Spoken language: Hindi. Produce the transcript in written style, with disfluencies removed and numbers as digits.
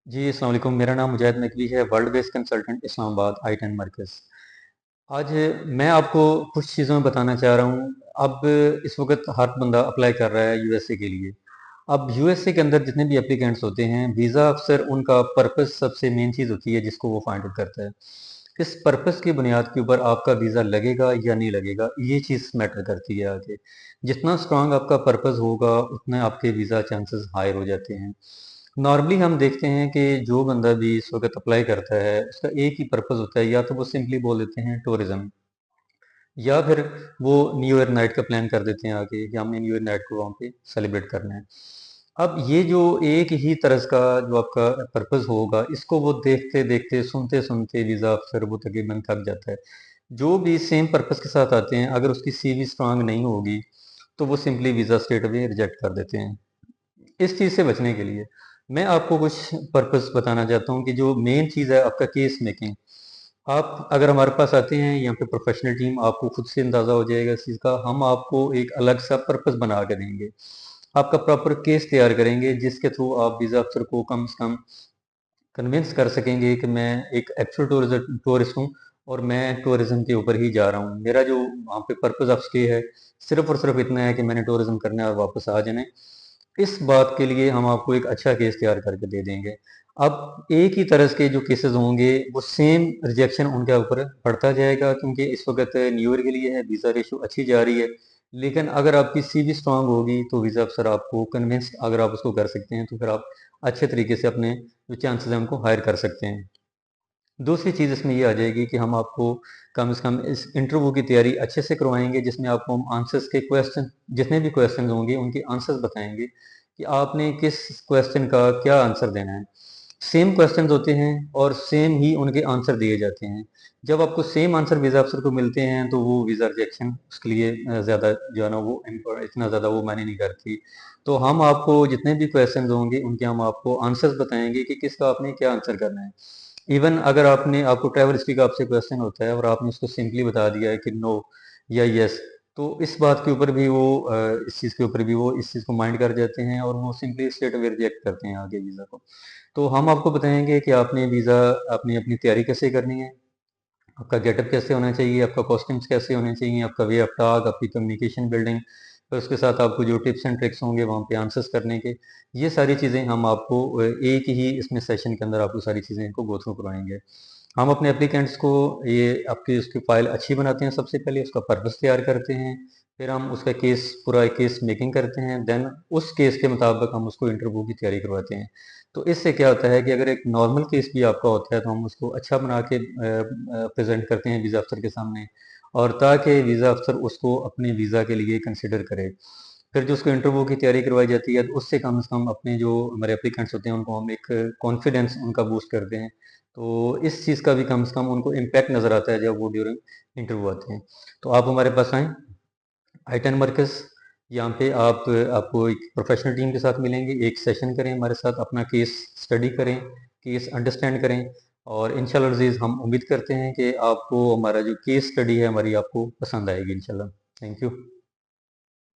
जी, अस्सलाम वालेकुम। मेरा नाम मुजाहिद नकवी है, वर्ल्ड बेस्ड कंसल्टेंट इस्लामाबाद आई-10 मरकज़। आज मैं आपको कुछ चीज़ों में बताना चाह रहा हूँ। अब इस वक़्त हर बंदा अप्लाई कर रहा है यूएसए के लिए। अब यूएसए के अंदर जितने भी एप्लीकेंट्स होते हैं, वीज़ा अक्सर उनका पर्पस सबसे मेन चीज़ होती है जिसको वो फाइंड आउट करता है। इस पर्पस की बुनियाद के ऊपर आपका वीज़ा लगेगा या नहीं लगेगा, ये चीज़ मैटर करती है आगे। जितना स्ट्रॉन्ग आपका पर्पस होगा, उतने आपके वीज़ा चांसेस हायर हो जाते हैं। नॉर्मली हम देखते हैं कि जो बंदा भी इस वक़्त अप्लाई करता है, उसका एक ही पर्पस होता है, या तो वो सिंपली बोल देते हैं टूरिज़्म, या फिर वो न्यू ईयर नाइट का प्लान कर देते हैं आगे कि हमने न्यू ईयर नाइट को वहाँ पे सेलिब्रेट करना है। अब ये जो एक ही तरह का जो आपका पर्पस होगा, इसको वो देखते-देखते, सुनते-सुनते वीज़ा अफ़सर वो तकरीबन थक जाता है। जो भी सेम पर्पस के साथ आते हैं, अगर उसकी सीवी स्ट्रॉन्ग नहीं होगी, तो वो simply visa straight away reject कर देते हैं। इस चीज़ से बचने के लिए मैं आपको कुछ पर्पस बताना चाहता हूँ कि जो मेन चीज़ है आपका केस मेकिंग। आप अगर हमारे पास आते हैं यहाँ पे प्रोफेशनल टीम, आपको खुद से अंदाज़ा हो जाएगा इस चीज़ का। हम आपको एक अलग सा पर्पस बना के देंगे। आपका प्रॉपर केस तैयार करेंगे जिसके थ्रू आप वीज़ा अफ़सर को कम से कम कन्विंस कर सकेंगे कि मैं एक एक्चुअल टूरिस्ट हूँ और मैं टूरिज़्म के ऊपर ही जा रहा हूँ। मेरा जो वहाँ पे पर्पस ऑफ स्टे है, सिर्फ़ और सिर्फ़ इतना है कि मैंने टूरिज़्म करना है और वापस आ जाना है। इस बात के लिए हम आपको एक अच्छा केस तैयार करके दे देंगे। अब एक ही तरह के जो केसेज़ होंगे, वो सेम रिजेक्शन उनके ऊपर पड़ता जाएगा, क्योंकि इस वक़्त न्यू ईयर के लिए है, वीज़ा रेश्यो अच्छी जा रही है। लेकिन अगर आपकी सीवी स्ट्रॉन्ग होगी, तो वीज़ा अफ़सर आपको कन्विंस अगर आप उसको कर सकते हैं, तो फिर आप अच्छे तरीके से अपने जो चांसेज़ हैं, उनको हायर कर सकते हैं। दूसरी चीज़ इसमें ये आ जाएगी कि हम आपको कम से कम इस इंटरव्यू की तैयारी अच्छे से करवाएँगे, जिसमें आपको हम आंसर्स के क्वेश्चन, जितने भी क्वेश्चन होंगे उनके आंसर्स बताएँगे कि आपने किस क्वेश्चन का क्या आंसर देना है। सेम क्वेश्चन्स होते हैं और सेम ही उनके आंसर दिए जाते हैं। जब आपको सेम आंसर वीज़ा अफ़सर को मिलते हैं, तो वो वीज़ा रिजेक्शन उसके लिए ज़्यादा जो है ना वो इतना ज़्यादा वो मायने नहीं करती। तो हम आपको जितने भी क्वेश्चन्स होंगे उनके हम आपको आंसर्स बताएँगे कि किसका आपने क्या आंसर करना है। इवन अगर आपको ट्रैवल हिस्ट्री का आपसे क्वेश्चन होता है और आपने उसको सिंपली बता दिया है कि नो या यस, तो इस बात के ऊपर भी वो इस चीज़ के ऊपर भी वो इस चीज़ को माइंड कर जाते हैं और वो सिंपली स्ट्रेट अवे रिजेक्ट करते हैं आगे वीज़ा को। तो हम आपको बताएँगे कि आपने वीज़ा आपने अपनी तैयारी कैसे करनी है, आपका गेटअप कैसे होना चाहिए, आपका कॉस्ट्यूम्स कैसे होने चाहिए, आपका वे ऑफ टॉक, आपकी कम्युनिकेशन बिल्डिंग, फिर उसके साथ आपको जो टिप्स एंड ट्रिक्स होंगे वहाँ पे आंसर्स करने के, ये सारी चीज़ें हम आपको एक ही इसमें सेशन के अंदर आपको सारी चीज़ें को गो थ्रू करवाएँगे। हम अपने एप्लीकेंट्स को ये आपकी उसकी फ़ाइल अच्छी बनाते हैं, सबसे पहले उसका पर्पस तैयार करते हैं, फिर हम उसका पूरा केस मेकिंग करते हैं, देन उस केस के मुताबिक हम उसको इंटरव्यू की तैयारी करवाते हैं। तो इससे क्या होता है कि अगर एक नॉर्मल केस भी आपका होता है, तो हम उसको अच्छा बना के प्रेज़ेंट करते हैं वीज़ा अफ़सर के सामने, और ताकि वीज़ा अफ़सर उसको अपने वीज़ा के लिए कंसिडर करे। फिर जो उसको इंटरव्यू की तैयारी करवाई जाती है, तो उससे कम से कम अपने जो हमारे एप्लीकेंट्स होते हैं, उनको हम एक कॉन्फिडेंस उनका बूस्ट करते हैं। तो इस चीज़ का भी कम से कम उनको इम्पैक्ट नज़र आता है जब वो ड्यूरिंग इंटरव्यू आते हैं। तो आप हमारे पास आएँ, आई-10 मरकज़, यहाँ पे आपको एक प्रोफेशनल टीम के साथ मिलेंगे, एक सेशन करें हमारे साथ, अपना केस स्टडी करें, केस अंडरस्टैंड करें, और इंशाल्लाह अज़ीज़ हम उम्मीद करते हैं कि आपको हमारा जो केस स्टडी है हमारी आपको पसंद आएगी इंशाल्लाह। Thank you.